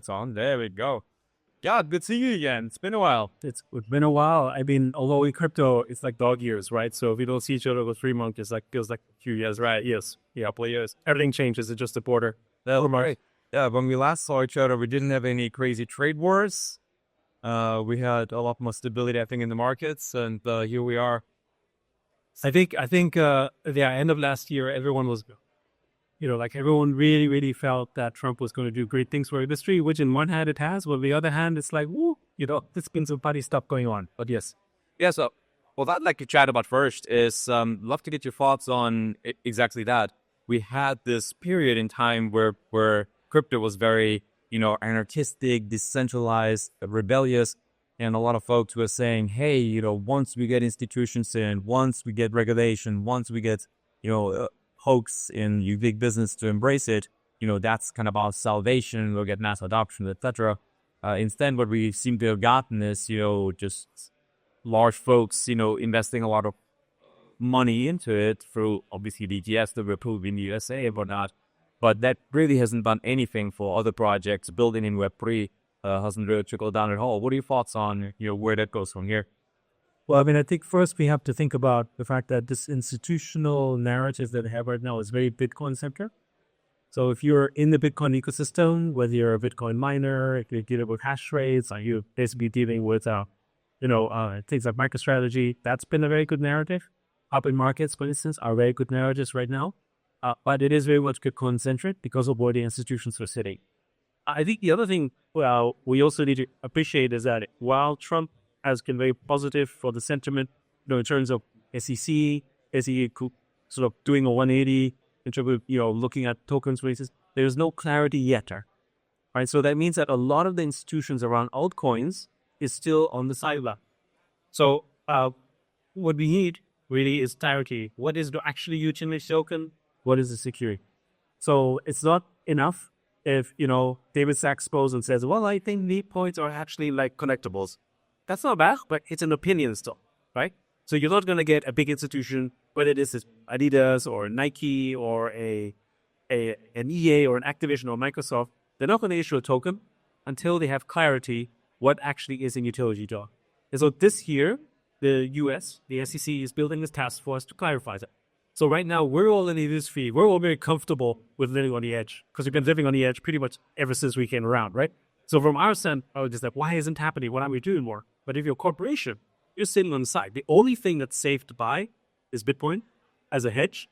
it's on. There we go. Yeah, good seeing you again. It's been a while. It's been a while. I mean, although in crypto, it's like dog years, right? So if we don't see each other for 3 months, it's like feels like a few years, right? Yes. Yeah, couple of years. Everything changes. It's just a border. That's right. Yeah, when we last saw each other, we didn't have any crazy trade wars. We had a lot more stability, I think, in the markets, and here we are. I think at the end of last year, everyone was, like everyone really, really felt that Trump was going to do great things for industry, which in one hand it has, but on the other hand, it's like, woo, there's been some funny stuff going on. But yes. Yeah, so what I'd like to chat about first is love to get your thoughts on exactly that. We had this period in time where crypto was very, anarchistic, decentralized, rebellious. And a lot of folks were saying, hey, once we get institutions in, once we get regulation, once we get, folks in big business to embrace it, that's kind of our salvation, we'll get mass adoption, etc. Instead, what we seem to have gotten is, just large folks, investing a lot of money into it through, obviously, the ETFs that were approved in the USA and whatnot. But that really hasn't done anything for other projects. Building in Web3 hasn't really trickled down at all. What are your thoughts on, where that goes from here? Well, I mean, I think first we have to think about the fact that this institutional narrative that we have right now is very Bitcoin-centered. So if you're in the Bitcoin ecosystem, whether you're a Bitcoin miner, if you're dealing with hash rates, or you're basically dealing with, things like MicroStrategy, that's been a very good narrative. Open markets, for instance, are very good narratives right now. But it is very much Bitcoin-centric because of where the institutions are sitting. I think the other thing, we also need to appreciate is that while Trump has been very positive for the sentiment, in terms of SEC sort of doing a 180 in terms of, looking at tokens races, there's no clarity yet. Right? So that means that a lot of the institutions around altcoins is still on the sideline. So what we need really is clarity. What is the actually utility token? What is the security? So it's not enough if, David Sachs goes and says, well, I think lead points are actually like connectables. That's not bad, but it's an opinion still, right? So you're not going to get a big institution, whether it is Adidas or Nike or an EA or an Activision or Microsoft. They're not going to issue a token until they have clarity what actually is a utility token. And so this year, the US, the SEC, is building this task force to clarify that. So right now, we're all in the industry. We're all very comfortable with living on the edge because we've been living on the edge pretty much ever since we came around, right? So from our side, I was just like, why isn't it happening? What aren't we doing more? But if you're a corporation, you're sitting on the side. The only thing that's safe to buy is Bitcoin as a hedge,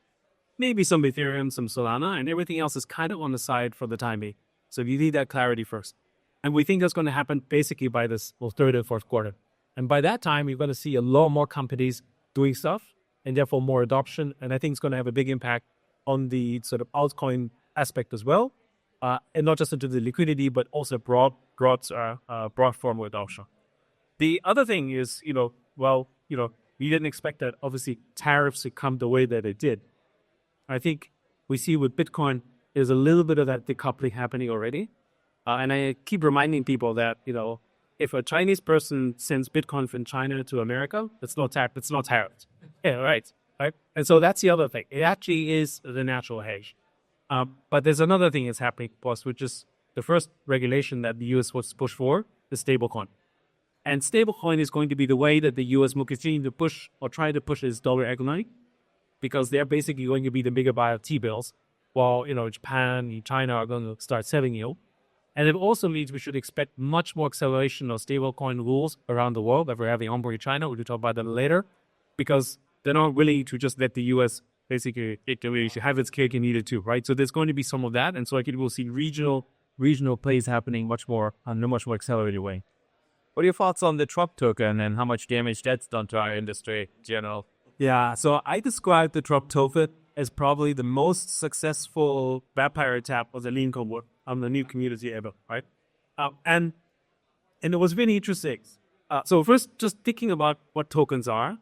maybe some Ethereum, some Solana, and everything else is kind of on the side for the time being. So you need that clarity first. And we think that's going to happen basically by this third and fourth quarter. And by that time, you're going to see a lot more companies doing stuff and therefore more adoption. And I think it's going to have a big impact on the sort of altcoin aspect as well. And not just into the liquidity, but also broad form of adoption. The other thing is, we didn't expect that, obviously, tariffs to come the way that it did. I think we see with Bitcoin, there's a little bit of that decoupling happening already. And I keep reminding people that, if a Chinese person sends Bitcoin from China to America, it's not tariffed. Yeah, right. And so that's the other thing. It actually is the natural hedge. But there's another thing that's happening, boss, which is the first regulation that the U.S. was pushed for, the stablecoin. And stablecoin is going to be the way that the U.S. will continue to push or try to push its dollar economy, because they're basically going to be the bigger buyer of T-bills, while, Japan and China are going to start selling you. And it also means we should expect much more acceleration of stablecoin rules around the world that we're having on board in China. We'll talk about that later, because they're not willing to just let the U.S. basically have its cake and eat it too, right? So there's going to be some of that. And so I think we'll see regional plays happening much more in a much more accelerated way. What are your thoughts on the Trump token and how much damage that's done to our industry in general? Yeah, so I describe the Trump token as probably the most successful vampire attack of the lean cohort on the new community ever, right? And it was really interesting. So first, just thinking about what tokens are.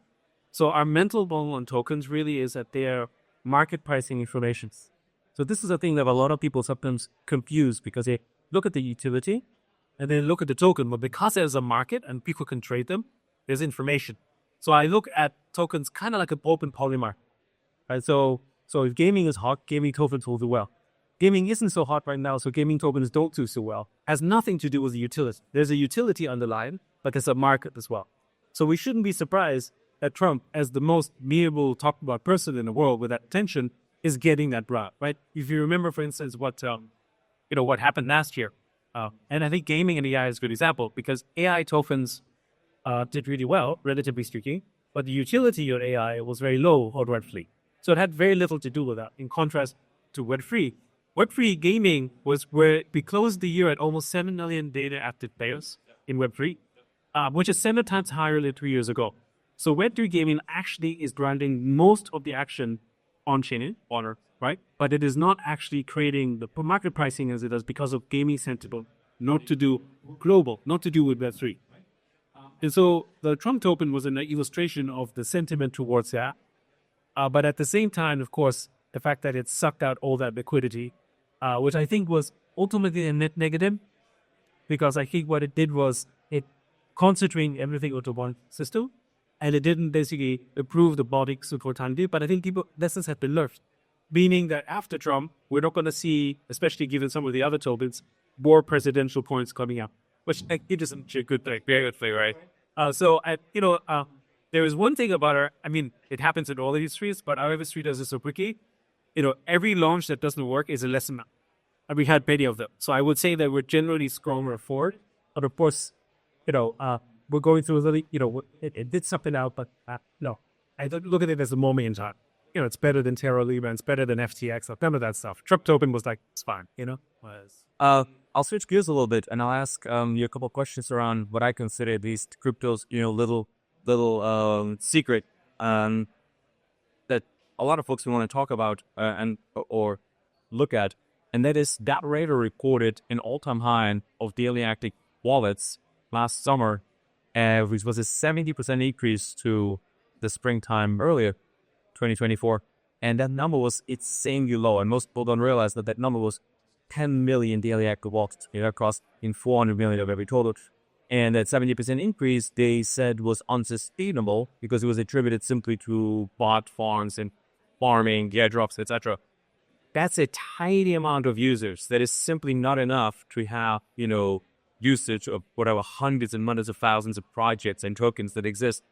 So our mental model on tokens really is that they're market pricing informations. So this is a thing that a lot of people sometimes confuse, because they look at the utility and then look at the token. But because there's a market and people can trade them, there's information. So I look at tokens kind of like an open polymer. Right? So if gaming is hot, gaming tokens will do well. gaming isn't so hot right now, so gaming tokens don't do so well. Has nothing to do with the utility. There's a utility underlying, but there's a market as well. So we shouldn't be surprised that Trump, as the most memeable, talked about person in the world with that attention, is getting that route, right? If you remember, for instance, what happened last year, and I think gaming and AI is a good example because AI tokens did really well, relatively speaking, but the utility of AI was very low on Web3. So it had very little to do with that. In contrast to Web3, Web3 gaming was where we closed the year at almost 7 million data active players in Web3, which is 7 times higher than 3 years ago. So Web3 gaming actually is driving most of the action on-chain, right? But it is not actually creating the market pricing as it does because of gaming sentiment, not to do global, not to do with Web3. And so the Trump token was an illustration of the sentiment towards that. But at the same time, of course, the fact that it sucked out all that liquidity, which I think was ultimately a net negative, because I think what it did was it concentrated everything into one system, and it didn't basically improve the body totality. But I think lessons have been learned, meaning that after Trump, we're not going to see, especially given some of the other tokens, more presidential points coming up, which it isn't a good thing, very good thing, right? There is one thing about our, it happens in all industries, but our industry does it so quickly. Every launch that doesn't work is a lesson. And we had many of them. So I would say that we're generally stronger forward. But of course, we're going through a little, it did something out, but no. I don't look at it as a moment in time. It's better than Terra Libra, it's better than FTX, none of that stuff. Trump token was like, it's fine, I'll switch gears a little bit and I'll ask you a couple of questions around what I consider these cryptos, little secret that a lot of folks want to talk about or look at, and that is that Radar recorded an all-time high of daily active wallets last summer, which was a 70% increase to the springtime earlier, 2024, and that number was insanely low, and most people don't realize that number was 10 million daily active wallets across in 400 million of every total. And that 70% increase, they said, was unsustainable because it was attributed simply to bot farms and farming, airdrops, etc. That's a tiny amount of users. That is simply not enough to have, usage of whatever hundreds and hundreds of thousands of projects and tokens that exist.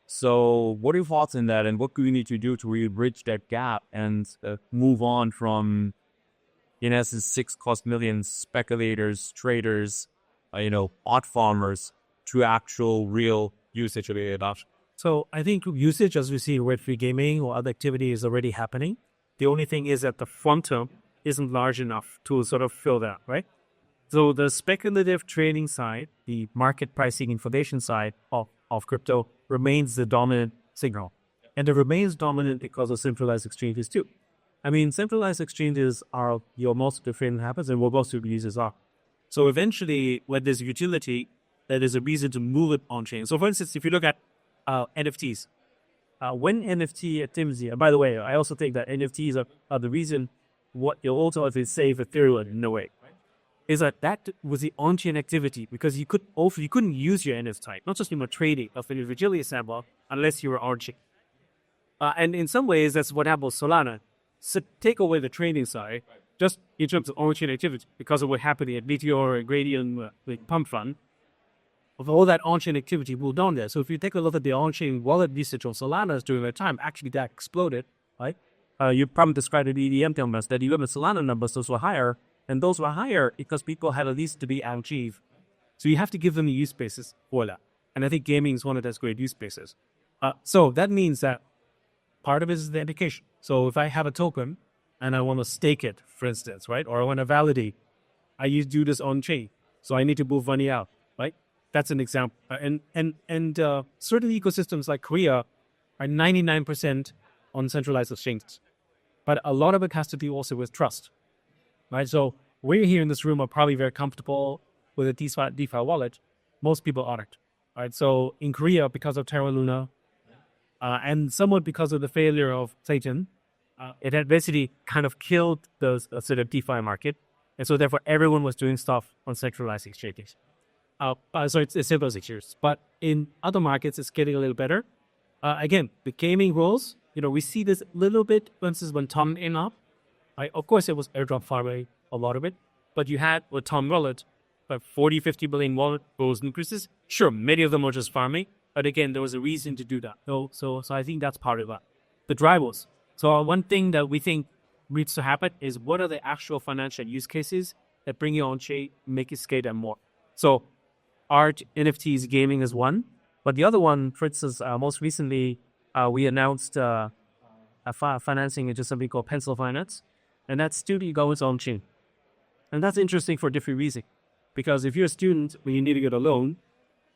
So what are your thoughts on that? And what do we need to do to really bridge that gap and move on from, in essence, 6 cost million speculators, traders, bot farmers to actual real usage of AI adoption? So I think usage, as we see in Web3 gaming or other activity, is already happening. The only thing is that the quantum isn't large enough to sort of fill that, right? So the speculative trading side, the market pricing information side of crypto remains the dominant signal. And it remains dominant because of centralized exchanges too. Centralized exchanges are most of the trading happens and what most of the users are. So eventually, when there's utility, there is a reason to move it on-chain. So for instance, if you look at NFTs, when NFT activity, and by the way, I also think that NFTs are the reason what you also have to save Ethereum in a way, is that was the on-chain activity because you couldn't use your NFT type, not just trading of an utility sample unless you were on-chain. And in some ways, that's what happened with Solana. So take away the trading side, just in terms of on-chain activity, because of what happened at Meteor and Gradient Pump Fund, of all that on-chain activity moved on there. So if you take a look at the on-chain wallet usage on Solana during that time, actually that exploded, right? You probably described the EDM numbers that even the Solana numbers, those were higher, and those were higher because people had at least to be achieved. So you have to give them the use spaces for that. And I think gaming is one of those great use spaces. So that means that part of it is the education. So if I have a token and I want to stake it, for instance, right? Or I want to validate, I do this on-chain. So I need to move money out, right? That's an example. And certain ecosystems like Korea are 99% on centralized exchanges. But a lot of it has to do also with trust, right? So we here in this room are probably very comfortable with a DeFi wallet. Most people aren't, right? So in Korea, because of Terra Luna, and somewhat because of the failure of Satan, it had basically kind of killed the sort of DeFi market. And so therefore, everyone was doing stuff on centralized exchanges. So it's simple exchanges. But in other markets, it's getting a little better. Again, the gaming rules, we see this a little bit, for instance, when Tom in up, Of course, it was airdrop farming, a lot of it, but you had with Tom Wallet, about 40, 50 billion wallet those increases. Sure, many of them were just farming, but again, there was a reason to do that. So I think that's part of that. The drivers. So one thing that we think needs to happen is what are the actual financial use cases that bring you on chain, make it scale and more. So art, NFTs, gaming is one, but the other one, for instance, most recently we announced financing into something called Pencil Finance, and that studio goes on chain. And that's interesting for a different reason. Because if you're a student, when you need to get a loan,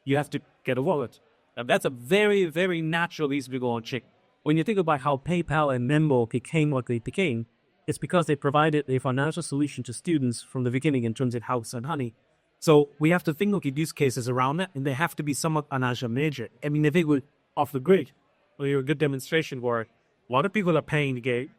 you have to get a wallet. And that's a very, very natural reason to go on chain. When you think about how PayPal and Venmo became what they became, it's because they provided a financial solution to students from the beginning in terms of house and honey. So we have to think of use cases around that, and they have to be somewhat financial major. I mean, if it were off the grid, well, you're a good demonstration where a lot of people are paying the gate.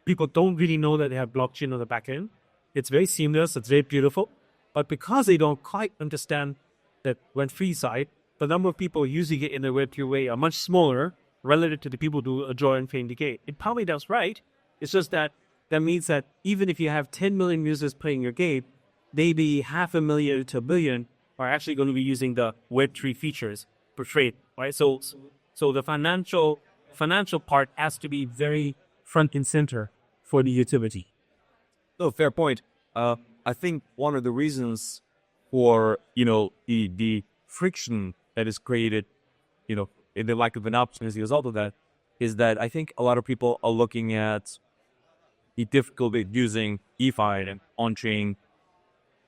People don't really know that they have blockchain on the back end. It's very seamless. It's very beautiful. But because they don't quite understand that Web3 side, the number of people using it in the Web3 way are much smaller relative to the people who enjoy and paying the gate. It probably does right. It's just that means that even if you have 10 million users playing your game, maybe 500,000 to 1 billion are actually going to be using the Web3 features per trade, right? So the financial part has to be very front and center for the utility. No, fair point. I think one of the reasons for, the friction that is created, in the lack of an option as a result of that, is that I think a lot of people are looking at the difficulty of using DeFi and on-chain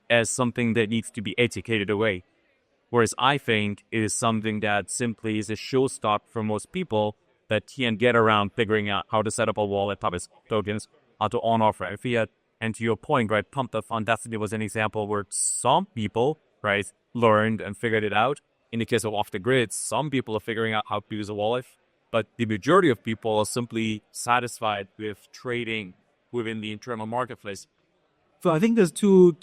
as something that needs to be educated away. Whereas I think it is something that simply is a showstop for most people that can get around figuring out how to set up a wallet, publish tokens, how to on-off fiat. And to your point, right, Pump the Fund Destiny was an example where some people, right, learned and figured it out. In the case of off the grid, some people are figuring out how to use a wallet, but the majority of people are simply satisfied with trading within the internal marketplace. So I think there's two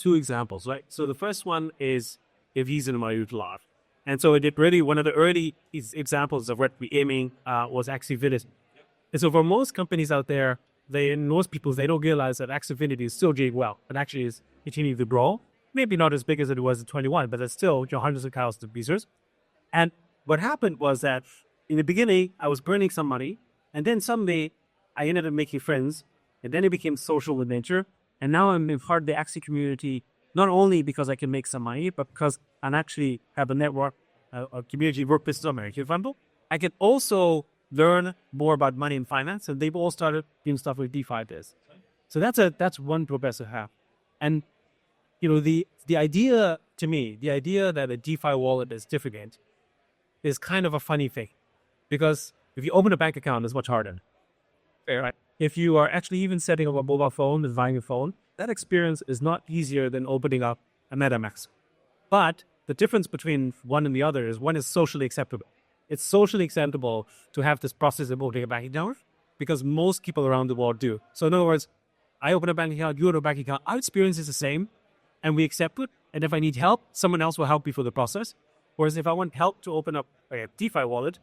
examples, right? So the first one is if he's in my youth life. And so it did really, one of the early examples of what we're aiming was Activinity. And so for most companies out there, most people, they don't realize that Activinity is still doing well. It actually is continuing to grow. Maybe not as big as it was in 21, but it's still hundreds of thousands of users. And what happened was that in the beginning, I was burning some money. And then someday I ended up making friends. And then it became social in nature. And now I'm in part of the Axie community, not only because I can make some money, but because I actually have a network, a community work business American Fund. I can also learn more about money and finance, and they've all started doing stuff with DeFi biz. So that's one progress I have. And the idea to me, the idea that a DeFi wallet is different is kind of a funny thing, because if you open a bank account, it's much harder. Right? If you are actually even setting up a mobile phone and buying a phone, that experience is not easier than opening up a MetaMask. But the difference between one and the other is one is socially acceptable. It's socially acceptable to have this process of opening a bank account because most people around the world do. So in other words, I open a bank account, you open a bank account, our experience is the same and we accept it. And if I need help, someone else will help me for the process. Whereas if I want help to open up a DeFi wallet,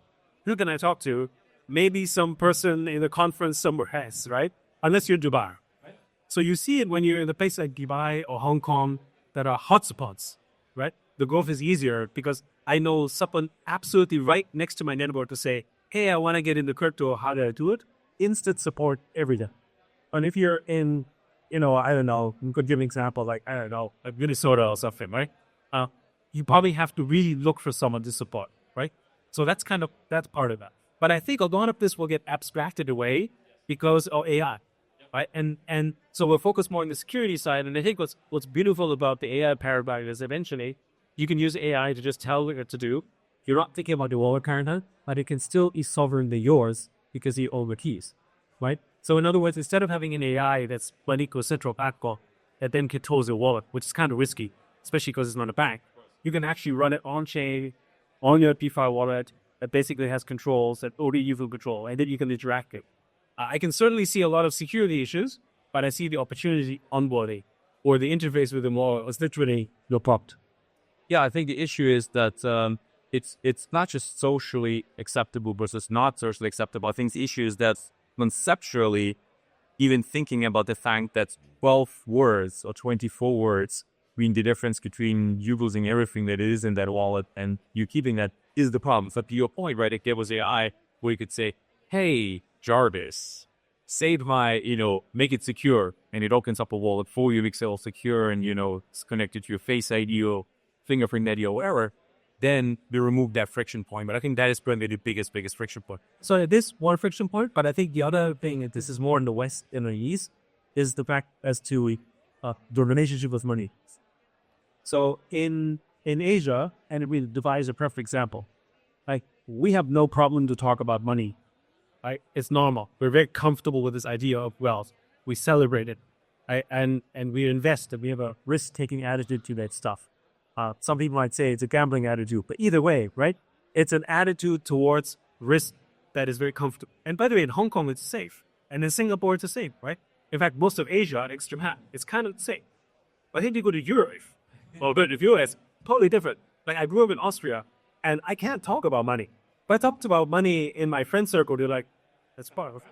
who can I talk to? Maybe some person in a conference somewhere else, right? Unless you're in Dubai. Right? So you see it when you're in a place like Dubai or Hong Kong that are hotspots, right? The growth is easier because I know someone absolutely right next to my network to say, hey, I want to get into crypto. How do I do it? Instant support every day. And if you're in, I don't know, I could give an example like, I don't know, like Minnesota or something, right? You probably have to really look for someone to support, right? So that's part of that. But I think a lot of this will get abstracted away because of AI, right? And so we'll focus more on the security side. And I think what's beautiful about the AI paradigm is eventually you can use AI to just tell what to do. You're not thinking about the wallet current, but it can still be sovereignly yours because you own the keys, right? So in other words, instead of having an AI that's one equals central backbone that then controls your wallet, which is kind of risky, especially because it's not a bank, you can actually run it on chain, on your DeFi wallet that basically has controls that only you can control, and then you can interact it. I can certainly see a lot of security issues, but I see the opportunity onboarding or the interface with the wallet is literally no prompt. Yeah, I think the issue is that it's not just socially acceptable versus not socially acceptable. I think the issue is that conceptually, even thinking about the fact that 12 words or 24 words mean the difference between you losing everything that is in that wallet and you keeping that is the problem. So to your point, right, if there was AI where you could say, hey, Jarvis, save my, make it secure, and it opens up a wallet for you, makes it all secure, and, it's connected to your Face ID or fingerprint ID or whatever, then we remove that friction point. But I think that is probably the biggest friction point. So it is one friction point, but I think the other thing, and this is more in the West than the East, is the fact as to the relationship with money. So in Asia, and we devise a perfect example, like we have no problem to talk about money. Right? It's normal. We're very comfortable with this idea of wealth. We celebrate it, right? And we invest, and we have a risk-taking attitude to that stuff. Some people might say it's a gambling attitude, but either way, right? It's an attitude towards risk that is very comfortable. And by the way, in Hong Kong, it's safe. And in Singapore, it's the same, right? In fact, most of Asia, at extreme hat, it's kind of the same. But I think you go to Europe, or go to the US, totally different. Like I grew up in Austria, and I can't talk about money. If I talked about money in my friend circle, they're like, that's part of it.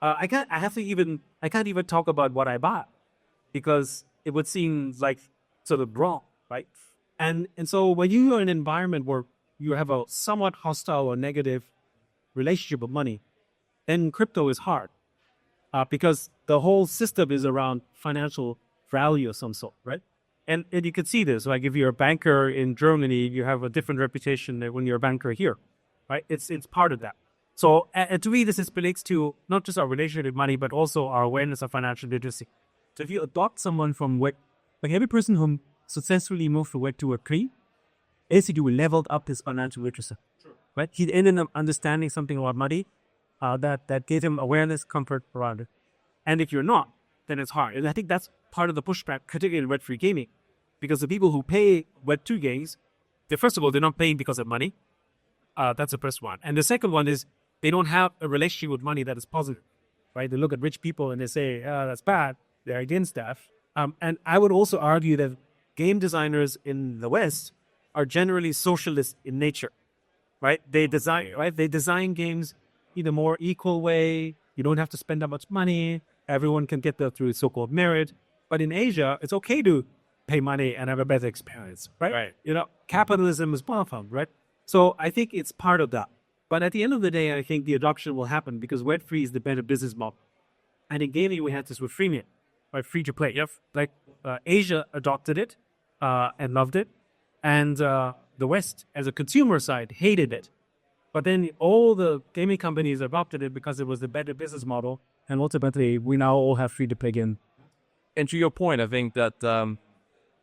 I can't even talk about what I bought because it would seem like sort of wrong, right? And so when you are in an environment where you have a somewhat hostile or negative relationship with money, then crypto is hard because the whole system is around financial value of some sort, right? And you can see this, like if you're a banker in Germany, you have a different reputation than when you're a banker here, right? It's part of that. So to me, this relates to not just our relationship with money, but also our awareness of financial literacy. So if you adopt someone from Web, like every person who successfully moved from Web 2 or 3, basically leveled up his financial literacy, right? He ended up understanding something about money that gave him awareness, comfort around it. And if you're not, then it's hard. And I think that's part of the pushback, particularly in Web3 gaming, because the people who pay Web2 games, first of all, they're not paying because of money. That's the first one. And the second one is they don't have a relationship with money that is positive, right? They look at rich people and they say, that's bad. They're against that. And I would also argue that game designers in the West are generally socialist in nature, right? They design games in a more equal way. You don't have to spend that much money. Everyone can get there through so-called merit. But in Asia, it's okay to pay money and have a better experience, right? Capitalism is one of them, right? So I think it's part of that. But at the end of the day, I think the adoption will happen because Web3 is the better business model. And in gaming, we had this with freemium, right? Free to play. Like Asia adopted it and loved it. And the West, as a consumer side, hated it. But then all the gaming companies adopted it because it was the better business model. And ultimately, we now all have free to play game. And to your point, I think that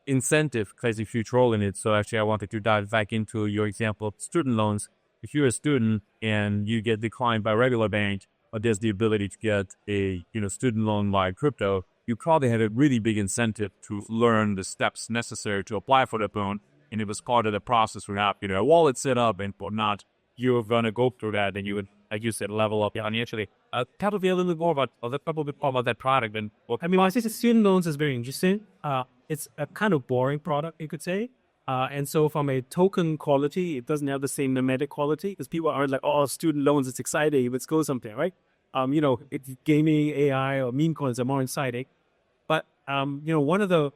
incentive plays a huge role in it. So actually, I wanted to dive back into your example of student loans. If you're a student and you get declined by a regular bank, but there's the ability to get a student loan like crypto, you probably had a really big incentive to learn the steps necessary to apply for that loan. And it was part of the process to have a wallet set up and whatnot. You're gonna go through that, and you would, like you said, level up financially. Tell me a little bit more about that product. And I say student loans is very interesting. It's a kind of boring product, you could say. And so from a token quality, it doesn't have the same mimetic quality because people aren't like, oh, student loans, it's exciting, let's go something, right? It's gaming, AI, or meme coins are more exciting. But, one of the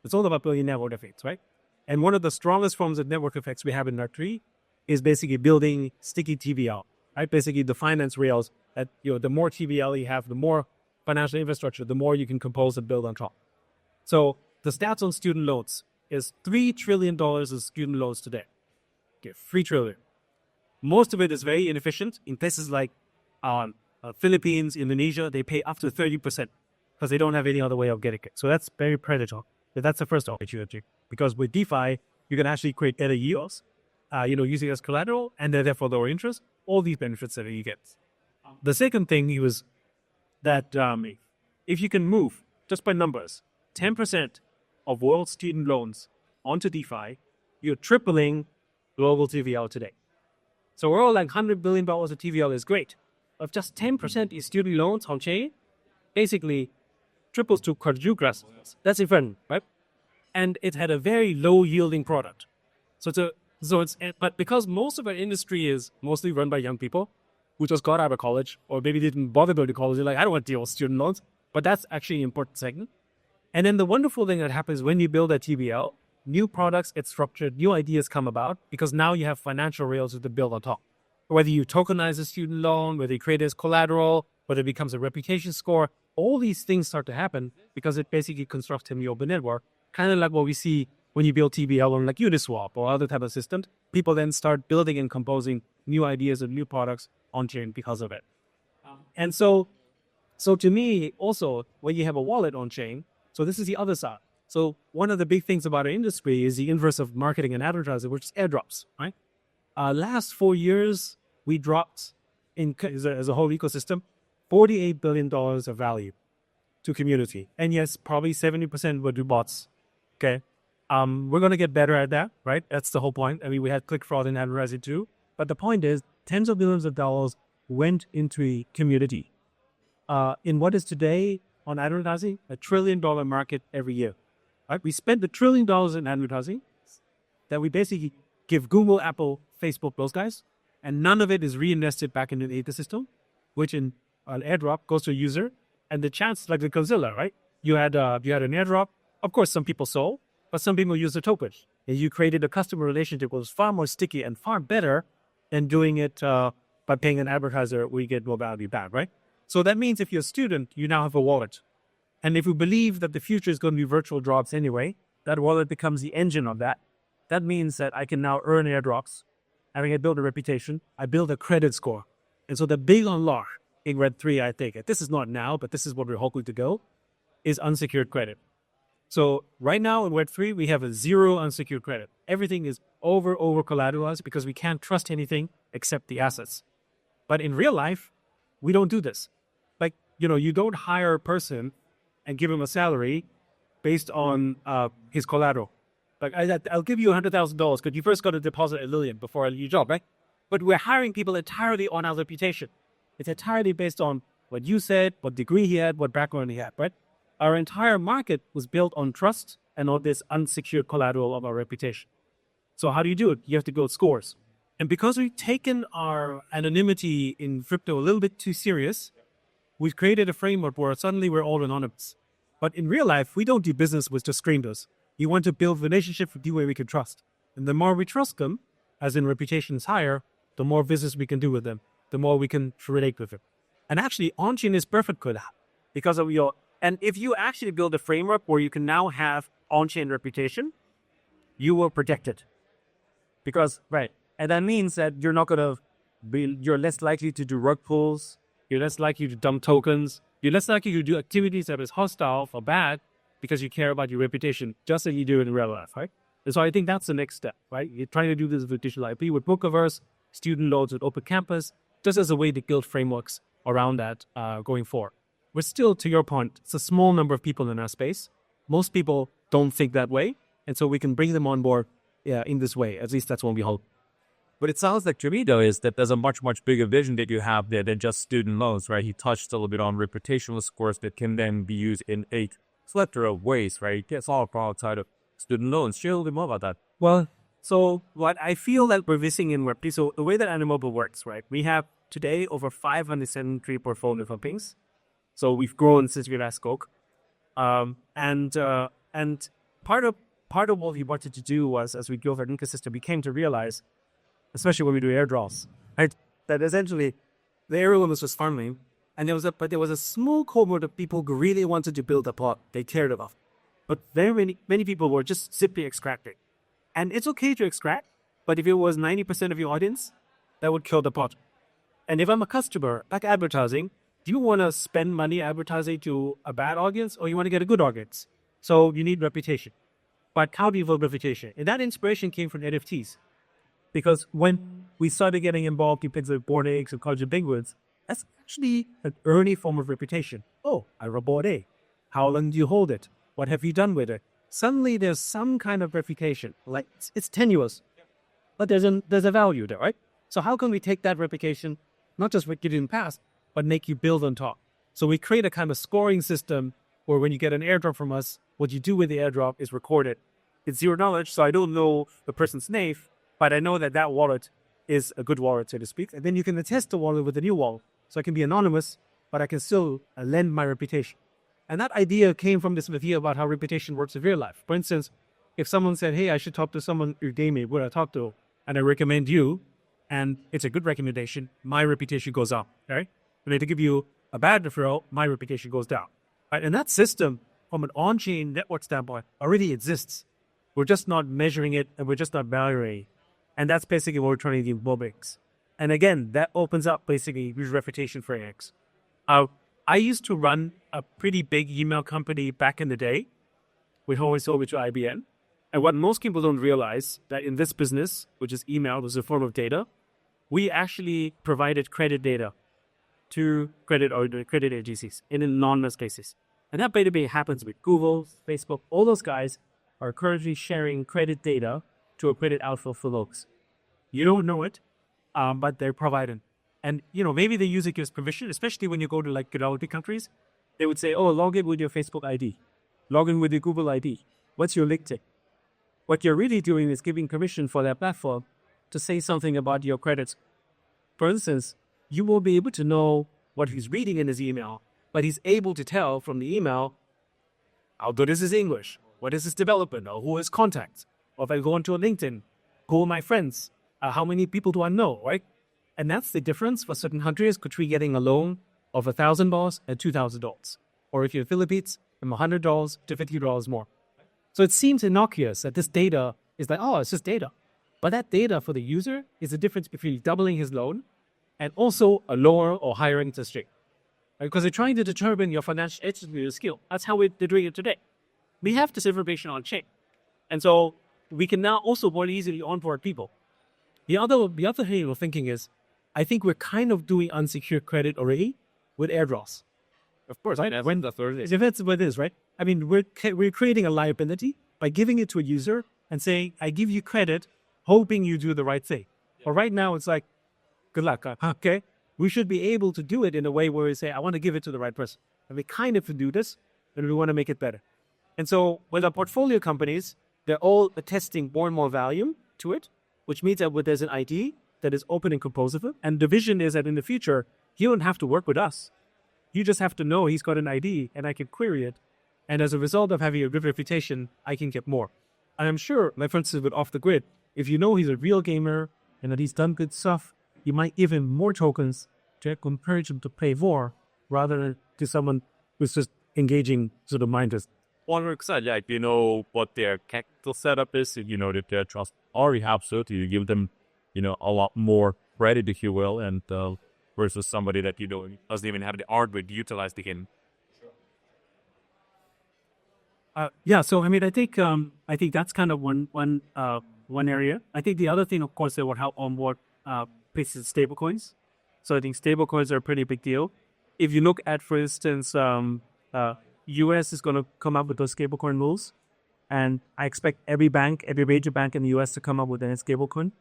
it's all about building network effects, right? And one of the strongest forms of network effects we have in Web3 is basically building sticky TVL, right? Basically the finance rails that, the more TVL you have, the more financial infrastructure, the more you can compose and build on top. So the stats on student loans is $3 trillion of student loans today. Okay, $3 trillion. Most of it is very inefficient. In places like Philippines, Indonesia, they pay up to 30% because they don't have any other way of getting it. So that's very predatory. That's the first opportunity. Because with DeFi, you can actually create better yields, using it as collateral, and therefore lower interest, all these benefits that you get. The second thing was that if you can move, just by numbers, 10% of world student loans onto DeFi, you're tripling global TVL today. So we're all like $100 billion of TVL is great. If just 10% is student loans on chain, basically triples to quadruples. That's different, right? And it had a very low yielding product. But because most of our industry is mostly run by young people who just got out of college or maybe didn't bother going to college, they're like, I don't want to deal with student loans. But that's actually an important segment. And then the wonderful thing that happens when you build a TBL, new products get structured, new ideas come about, because now you have financial rails to build on top. Whether you tokenize a student loan, whether you create it as collateral, whether it becomes a reputation score, all these things start to happen because it basically constructs in the open network, kind of like what we see when you build TBL on like Uniswap or other type of systems. People then start building and composing new ideas and new products on-chain because of it. And so to me, also, when you have a wallet on-chain, so this is the other side. So one of the big things about our industry is the inverse of marketing and advertising, which is airdrops, right? Last 4 years, we dropped as a whole ecosystem, $48 billion of value to community. And yes, probably 70% would do bots. Okay. We're going to get better at that, right? That's the whole point. I mean, we had click fraud in advertising too. But the point is, tens of billions of dollars went into a community. In what is today on advertising, $1 trillion market every year. Right? We spent $1 trillion in advertising that we basically give Google, Apple, Facebook, those guys, and none of it is reinvested back into the ecosystem, which in an airdrop goes to a user. And the chance, like the Godzilla, right? You had an airdrop. Of course, some people sold, but some people use the token. And you created a customer relationship that was far more sticky and far better than doing it by paying an advertiser where you get more value back, right? So that means if you're a student, you now have a wallet. And if you believe that the future is going to be virtual drops anyway, that wallet becomes the engine of that. That means that I can now earn airdrops. Having I build a reputation, I build a credit score. And so the big unlock in Web3, I think, this is not now, but this is what we're hoping to go, is unsecured credit. So right now in Web3, we have a zero unsecured credit. Everything is over collateralized because we can't trust anything except the assets. But in real life, we don't do this. Like, you don't hire a person and give him a salary based on his collateral. Like, I'll give you $100,000 because you first got to deposit $1 million before I leave your job, right? But we're hiring people entirely on our reputation. It's entirely based on what you said, what degree he had, what background he had, right? Our entire market was built on trust and on this unsecured collateral of our reputation. So how do you do it? You have to build scores. And because we've taken our anonymity in crypto a little bit too serious, we've created a framework where suddenly we're all anonymous. But in real life, we don't do business with just strangers. You want to build relationships with people where we can trust. And the more we trust them, as in reputation is higher, the more business we can do with them, the more we can relate with them. And actually, on-chain is perfect for that because of and if you actually build a framework where you can now have on-chain reputation, you will protect it. Because, right. And that means that you're less likely to do rug pulls. You're less likely to dump tokens. You're less likely to do activities that is hostile or bad because you care about your reputation, just as you do in real life, right? And so I think that's the next step, right? You're trying to do this with digital IP, with Bookaverse, student loans with Open Campus, just as a way to build frameworks around that going forward. We're still, to your point, it's a small number of people in our space. Most people don't think that way, and so we can bring them on board in this way. At least that's what we hope. But it sounds like to me, though, is that there's a much, much bigger vision that you have there than just student loans, right? He touched a little bit on reputational scores that can then be used in a plethora of ways, right? It's all outside of student loans. Share a little bit more about that. Well, so what I feel that we're missing in Web3, so the way that Animoba works, right? We have today over 573 portfolio companies. So we've grown since we last spoke. And part of what we wanted to do was, as we built our ecosystem, we came to realize, especially when we do airdrops, right, that essentially the everyone was just farming, and there was a small cohort of people who really wanted to build a pot they cared about, but very many people were just simply extracting, and it's okay to extract, but if it was 90% of your audience, that would kill the pot. And if I'm a customer, like advertising, do you want to spend money advertising to a bad audience, or you want to get a good audience? So you need reputation. But how do you build reputation? And that inspiration came from NFTs. Because when we started getting involved in things like Bored Apes and College of Penguins, that's actually an early form of reputation. Oh, I wrote Bored Ape. How long do you hold it? What have you done with it? Suddenly there's some kind of reputation. Like it's tenuous, but there's a value there, right? So how can we take that reputation, not just what you did in the past, but make you build on top? So we create a kind of scoring system where when you get an airdrop from us, what you do with the airdrop is recorded. It's zero knowledge, so I don't know the person's name, but I know that wallet is a good wallet, so to speak. And then you can attest the wallet with a new wallet. So I can be anonymous, but I can still lend my reputation. And that idea came from this idea about how reputation works in real life. For instance, if someone said, hey, I should talk to someone you gave me, would I talk to? And I recommend you, and it's a good recommendation, my reputation goes up, right? When they give you a bad referral, my reputation goes down. Right? And that system, from an on-chain network standpoint, already exists. We're just not measuring it, and we're just not valuing it. And that's basically what we're trying to do with Mobix. And again, that opens up basically reputation for AX. I used to run a pretty big email company back in the day. We always sold it to IBM. And what most people don't realize, that in this business, which is email, was a form of data, we actually provided credit data to credit agencies in anonymous cases. And that basically happens with Google, Facebook, all those guys are currently sharing credit data to a credit outflow for folks. You don't know it, but they're providing. And, maybe the user gives permission, especially when you go to like developing countries. They would say, oh, log in with your Facebook ID. Log in with your Google ID. What's your LinkedIn? What you're really doing is giving permission for that platform to say something about your credits. For instance, you will be able to know what he's reading in his email, but he's able to tell from the email how good is his English, what is his development, or who his contacts. Or if I go onto a LinkedIn, who are my friends, how many people do I know, right? And that's the difference for certain countries. Could we getting a loan of $1,000 and $2,000? Or if you're in the Philippines, from $100 to $50 more. So it seems innocuous that this data is like, oh, it's just data. But that data for the user is the difference between doubling his loan and also a lower or higher interest rate. Right? Because they're trying to determine your financial education skill. That's how they're doing it today. We have this information on chain. And so we can now also more easily onboard people. The other thing we're thinking is, I think we're kind of doing unsecured credit already with airdrops. Of course, right? When the third is. If that's what it is, right? I mean, we're creating a liability by giving it to a user and saying, I give you credit, hoping you do the right thing. Yeah. But right now, it's like, good luck, okay? We should be able to do it in a way where we say, I want to give it to the right person. And we kind of do this, and we want to make it better. And so with our portfolio companies, they're all attesting more and more value to it, which means that there's an ID that is open and composable. And the vision is that in the future, you don't have to work with us. You just have to know he's got an ID and I can query it. And as a result of having a good reputation, I can get more. And I'm sure, like for instance, with Off the Grid, if you know he's a real gamer and that he's done good stuff, you might give him more tokens to encourage him to play more rather than to someone who's just engaging sort of mindless. 100%, yeah. If you know what their capital setup is, if you know that they're trust already have so you give them, a lot more credit, if you will, and versus somebody that doesn't even have the hardware to utilize the game. So I think that's kind of one area. I think the other thing, of course, that would help onboard places stablecoins. So I think stablecoins are a pretty big deal. If you look at, for instance, US is going to come up with those stablecoin rules, and I expect every major bank in the US to come up with a stablecoin.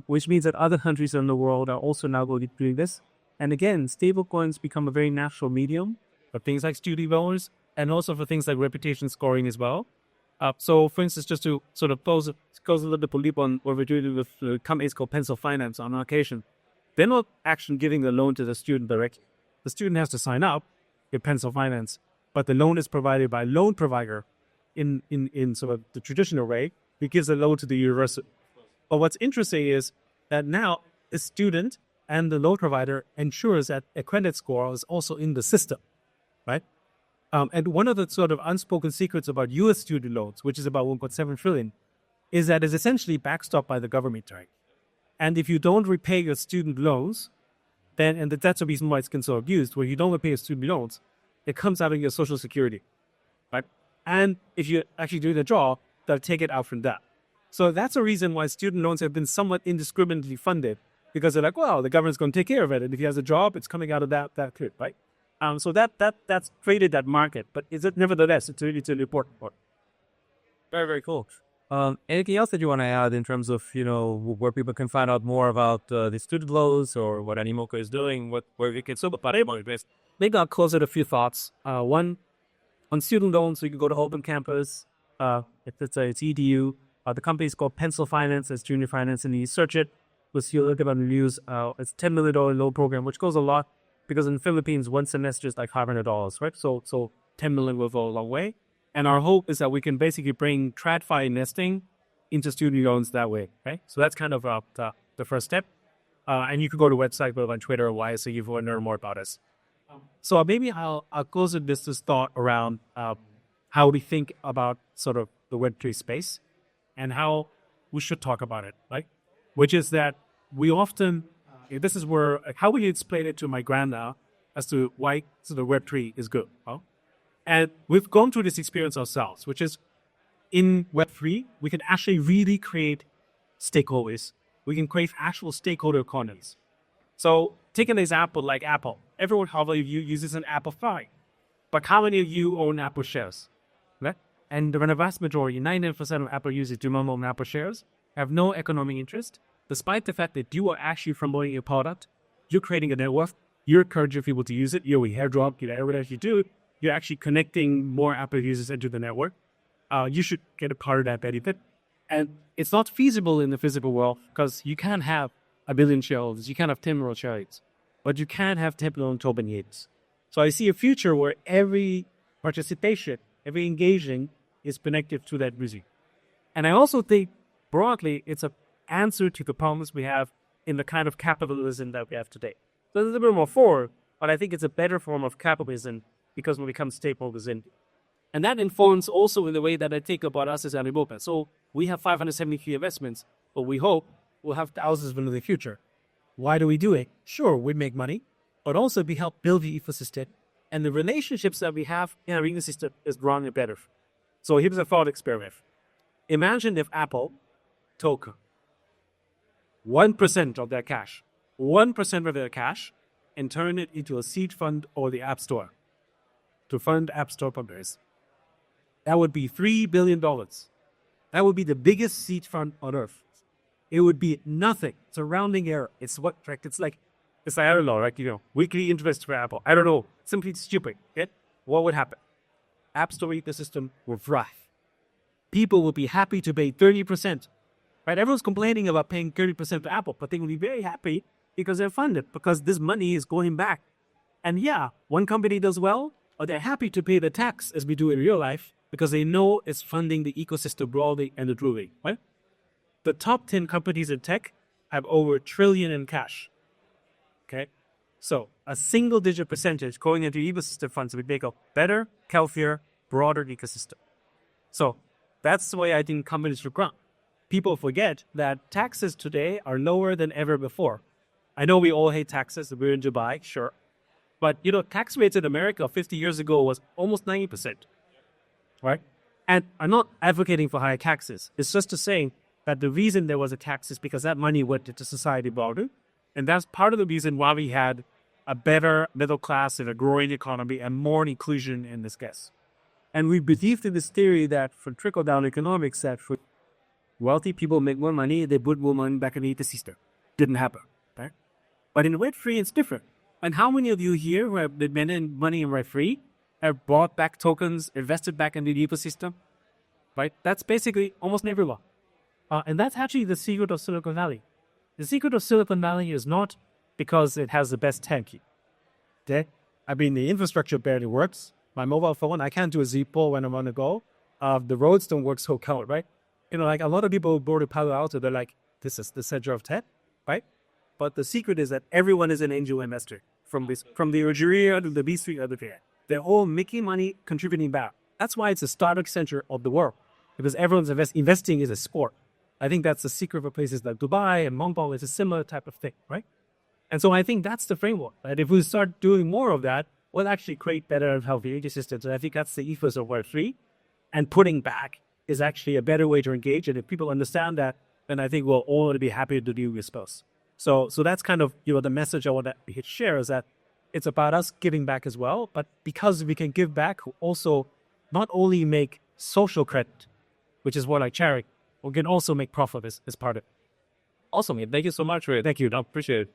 Which means that other countries in the world are also now going to be doing this. And again, stablecoins become a very natural medium for things like student loans and also for things like reputation scoring as well. So, for instance, just to sort of close a little bit leap on what we're doing with companies called Pencil Finance on occasion, they're not actually giving the loan to the student directly. The student has to sign up with Pencil Finance, but the loan is provided by a loan provider in sort of the traditional way. Who gives the loan to the university. But what's interesting is that now the student and the loan provider ensures that a credit score is also in the system, right? And one of the sort of unspoken secrets about U.S. student loans, which is about 1.7 trillion, is that it's essentially backstopped by the government, right? And if you don't repay your student loans, then, and that's the reason why it's so abused, where you don't repay your student loans, it comes out of your Social Security, right? And if you actually do the draw, they'll take it out from that. So that's a reason why student loans have been somewhat indiscriminately funded, because they're like, well, the government's going to take care of it, and if he has a job, it's coming out of that clip, right? So that's created that market, but nevertheless, it's really important part. Very, very cool. Anything else that you want to add in terms of where people can find out more about the student loans or what Animoca is doing, where we can Maybe I'll close with a few thoughts. One, on student loans, you can go to Open Campus. It's EDU. The company is called Pencil Finance. It's junior finance, and you search it. You'll look about the news. It's $10 million loan program, which goes a lot because in the Philippines, one semester is like $500, right? So 10 million will go a long way. And our hope is that we can basically bring TradFi investing into student loans that way, right? So that's kind of the first step. And you can go to the website, go on Twitter or YSE if you want to learn more about us. So maybe I'll close with this thought around how we think about sort of the Web3 space and how we should talk about it, right? Which is that we often, this is where, how we explain it to my grandma as to why sort of Web3 is good. Huh? And we've gone through this experience ourselves, which is in Web3, we can actually really create stakeholders. We can create actual stakeholder economies. So take an example like Apple. Everyone, how many of you uses an Apple phone? But how many of you own Apple shares? Right? And the vast majority, 99% of Apple users do not own Apple shares, have no economic interest, despite the fact that you are actually promoting your product, you're creating a network, you're encouraging people to use it, you're a hairdrop, whatever you do, you're actually connecting more Apple users into the network. You should get a part of that benefit. And it's not feasible in the physical world because you can't have 1 billion shareholders, you can't have 10 million shareholders, but you can have 10 million token yields. So I see a future where every participation, every engaging is connected to that music. And I also think broadly, it's an answer to the problems we have in the kind of capitalism that we have today. So there's a bit more forward, but I think it's a better form of capitalism because we become stakeholders in. And that informs also in the way that I think about us as Alibaba. So we have 573 investments, but we hope we'll have thousands of them in the future. Why do we do it? Sure, we make money, but also we help build the ecosystem. And the relationships that we have in our ecosystem is running better. So here's a thought experiment. Imagine if Apple took 1% of their cash, 1% of their cash, and turn it into a seed fund or the App Store to fund App Store publishers. That would be $3 billion. That would be the biggest seed fund on earth. It would be nothing. It's a rounding error. It's what, it's like, I don't know, like, weekly interest for Apple. I don't know. Simply stupid. Okay? What would happen? App Store ecosystem will thrive. People will be happy to pay 30%. Right? Everyone's complaining about paying 30% for Apple, but they will be very happy because they're funded, because this money is going back. And yeah, one company does well, or they're happy to pay the tax as we do in real life because they know it's funding the ecosystem broadly and truly. Right? The top 10 companies in tech have over $1 trillion in cash. Okay? So a single-digit percentage going into ecosystem funds would make a better, healthier, broader ecosystem. So that's the way I think companies should run. People forget that taxes today are lower than ever before. I know we all hate taxes. We're in Dubai, sure. But, tax rates in America 50 years ago was almost 90%. Right? And I'm not advocating for higher taxes. It's just to say that the reason there was a tax is because that money went into society broader. And that's part of the reason why we had a better middle class and a growing economy and more inclusion in this case. And we believed in this theory that for trickle-down economics, that for wealthy people make more money, they put more money back in the ecosystem. Didn't happen, right? But in Web3, it's different. And how many of you here who have been making money in Web3 have bought back tokens, invested back in the ecosystem? Right? That's basically almost everyone. And that's actually the secret of Silicon Valley. The secret of Silicon Valley is not because it has the best tech. Okay? I mean, the infrastructure barely works. My mobile phone, I can't do a Zippo when I'm on the go. The roads don't work so well, right? Like a lot of people go to Palo Alto, they're like, this is the center of tech, right? But the secret is that everyone is an angel investor. From the Algeria to the B3 to the Fair. They're all making money, contributing back. That's why it's the startup center of the world. Because everyone's investing is a sport. I think that's the secret for places like Dubai and Hong Kong. It's a similar type of thing, right? And so I think that's the framework. Right? If we start doing more of that, we'll actually create better and healthier ecosystems. And I think that's the ethos of Web3. And putting back is actually a better way to engage. And if people understand that, then I think we'll all be happy to do with spouse. So that's kind of the message I want to share is that it's about us giving back as well. But because we can give back, also not only make social credit, which is what I charity, we can also make profit as part of it. Awesome. Thank you so much for it. Thank you. I appreciate it.